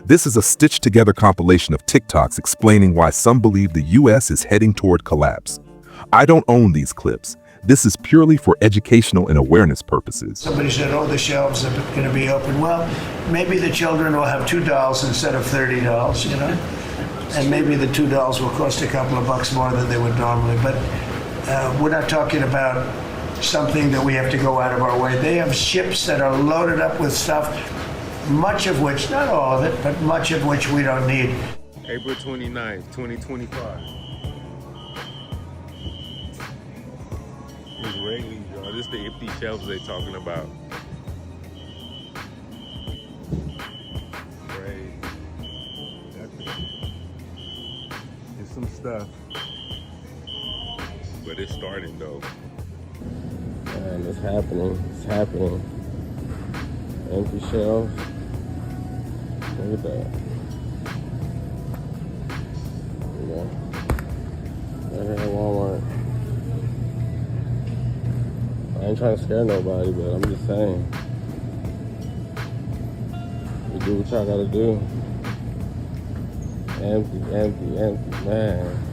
This is a stitched-together compilation of TikToks explaining why some believe the US is heading toward collapse. I don't own these clips. This is purely for educational and awareness purposes. Somebody said, oh, the shelves are going to be open. Well, maybe the children will have $2 instead of $30, you know? And maybe the $2 will cost a couple of bucks more than they would normally. But we're not talking about something that we have to go out of our way. They have ships that are loaded up with stuff, much of which, not all of it, but much of which we don't need. April 29th, 2025. It's raining, y'all. This is the empty shelves they talking about. Right. It's some stuff. But it's starting though. Man, it's happening. It's happening. Empty shelves. Look at that. Yeah. Right here at Walmart. I ain't trying to scare nobody, but I'm just saying. You do what y'all gotta do. Empty, empty, empty, man.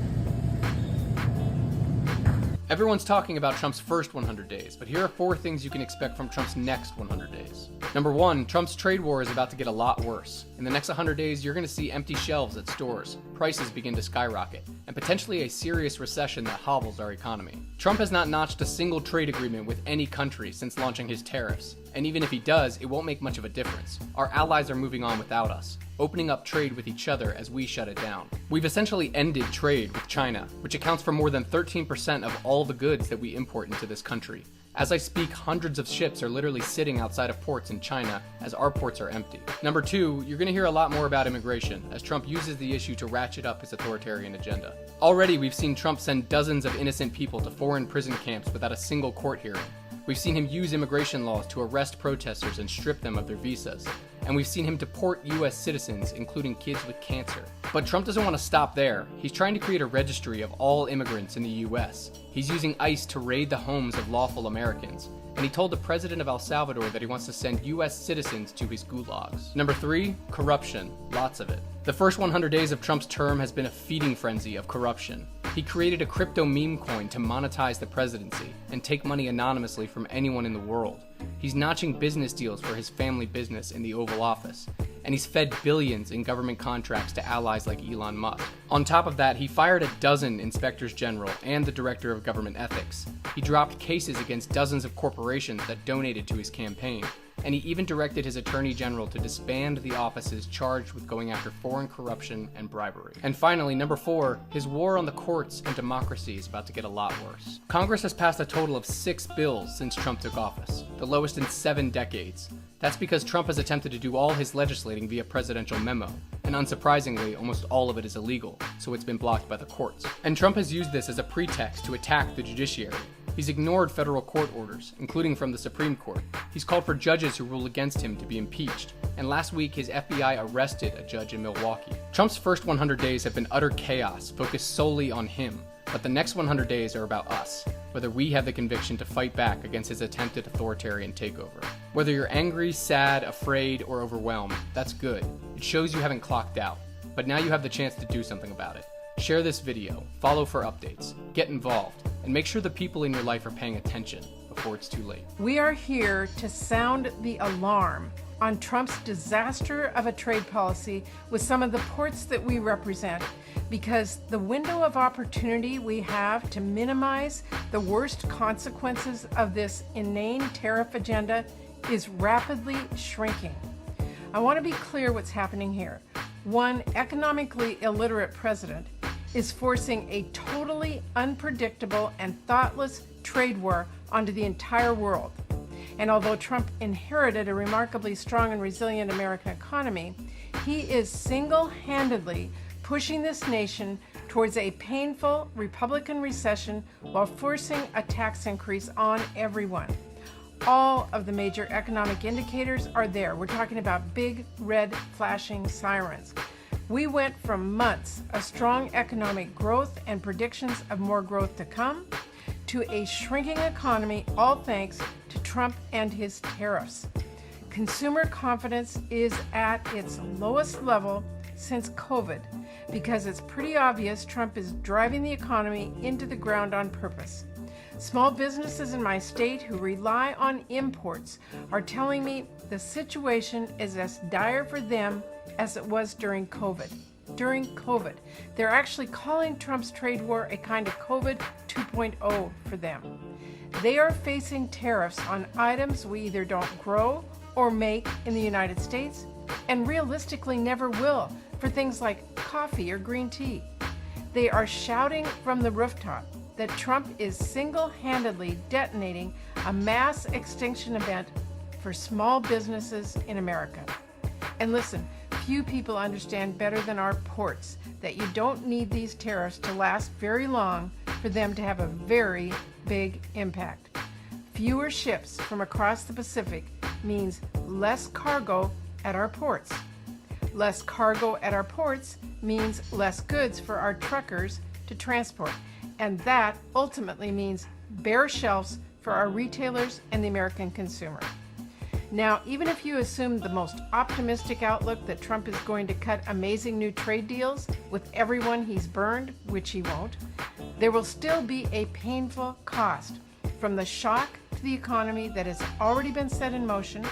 Everyone's talking about Trump's first 100 days, but here are 4 things you can expect from Trump's next 100 days. Number 1, Trump's trade war is about to get a lot worse. In the next 100 days, you're going to see empty shelves at stores, prices begin to skyrocket, and potentially a serious recession that hobbles our economy. Trump has not notched a single trade agreement with any country since launching his tariffs, and even if he does, it won't make much of a difference. Our allies are moving on without us, opening up trade with each other as we shut it down. We've essentially ended trade with China, which accounts for more than 13% of all the goods that we import into this country. As I speak, hundreds of ships are literally sitting outside of ports in China as our ports are empty. Number 2, you're going to hear a lot more about immigration as Trump uses the issue to ratchet up his authoritarian agenda. Already, we've seen Trump send dozens of innocent people to foreign prison camps without a single court hearing. We've seen him use immigration laws to arrest protesters and strip them of their visas. And we've seen him deport US citizens, including kids with cancer. But Trump doesn't want to stop there. He's trying to create a registry of all immigrants in the US. He's using ICE to raid the homes of lawful Americans. And he told the president of El Salvador that he wants to send US citizens to his gulags. Number 3, corruption. Lots of it. The first 100 days of Trump's term has been a feeding frenzy of corruption. He created a crypto meme coin to monetize the presidency and take money anonymously from anyone in the world. He's notching business deals for his family business in the Oval Office, and he's fed billions in government contracts to allies like Elon Musk. On top of that, he fired a dozen inspectors general and the director of government ethics. He dropped cases against dozens of corporations that donated to his campaign. And he even directed his attorney general to disband the offices charged with going after foreign corruption and bribery. And finally, number 4, his war on the courts and democracy is about to get a lot worse. Congress has passed a total of 6 bills since Trump took office, the lowest in 7 decades. That's because Trump has attempted to do all his legislating via presidential memo, and unsurprisingly, almost all of it is illegal, so it's been blocked by the courts. And Trump has used this as a pretext to attack the judiciary. He's ignored federal court orders, including from the Supreme Court. He's called for judges who rule against him to be impeached. And last week, his FBI arrested a judge in Milwaukee. Trump's first 100 days have been utter chaos, focused solely on him. But the next 100 days are about us, whether we have the conviction to fight back against his attempted authoritarian takeover. Whether you're angry, sad, afraid, or overwhelmed, that's good. It shows you haven't clocked out. But now you have the chance to do something about it. Share this video, follow for updates, get involved, and make sure the people in your life are paying attention before it's too late. We are here to sound the alarm on Trump's disaster of a trade policy with some of the ports that we represent, because the window of opportunity we have to minimize the worst consequences of this inane tariff agenda is rapidly shrinking. I want to be clear what's happening here. One economically illiterate president is forcing a totally unpredictable and thoughtless trade war onto the entire world. And although Trump inherited a remarkably strong and resilient American economy, he is single-handedly pushing this nation towards a painful Republican recession while forcing a tax increase on everyone. All of the major economic indicators are there. We're talking about big red flashing sirens. We went from months of strong economic growth and predictions of more growth to come to a shrinking economy, all thanks to Trump and his tariffs. Consumer confidence is at its lowest level since COVID because it's pretty obvious Trump is driving the economy into the ground on purpose. Small businesses in my state who rely on imports are telling me the situation is as dire for them as it was during COVID. During COVID, they're actually calling Trump's trade war a kind of COVID 2.0 for them. They are facing tariffs on items we either don't grow or make in the United States, and realistically never will for things like coffee or green tea. They are shouting from the rooftop that Trump is single-handedly detonating a mass extinction event for small businesses in America. And listen, few people understand better than our ports that you don't need these tariffs to last very long for them to have a very big impact. Fewer ships from across the Pacific means less cargo at our ports. Less cargo at our ports means less goods for our truckers to transport. And that ultimately means bare shelves for our retailers and the American consumer. Now, even if you assume the most optimistic outlook that Trump is going to cut amazing new trade deals with everyone he's burned, which he won't, there will still be a painful cost from the shock to the economy that has already been set in motion.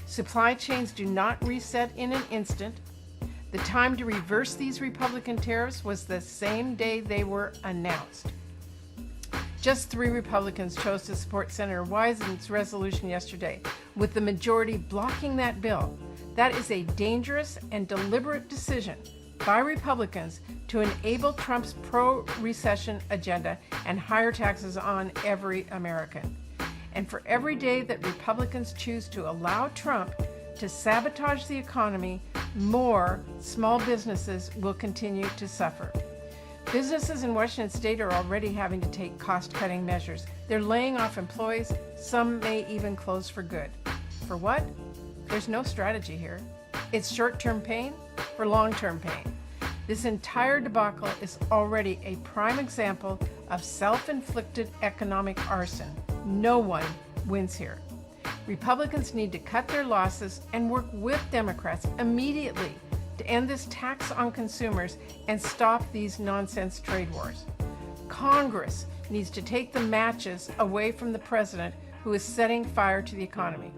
Supply chains do not reset in an instant. The time to reverse these Republican tariffs was the same day they were announced. Just 3 Republicans chose to support Senator Wyden's resolution yesterday, with the majority blocking that bill. That is a dangerous and deliberate decision by Republicans to enable Trump's pro-recession agenda and higher taxes on every American. And for every day that Republicans choose to allow Trump to sabotage the economy, more small businesses will continue to suffer. Businesses in Washington state are already having to take cost-cutting measures. They're laying off employees. Some may even close for good. For what? There's no strategy here. It's short-term pain for long-term pain. This entire debacle is already a prime example of self-inflicted economic arson. No one wins here. Republicans need to cut their losses and work with Democrats immediately to end this tax on consumers and stop these nonsense trade wars. Congress needs to take the matches away from the president who is setting fire to the economy.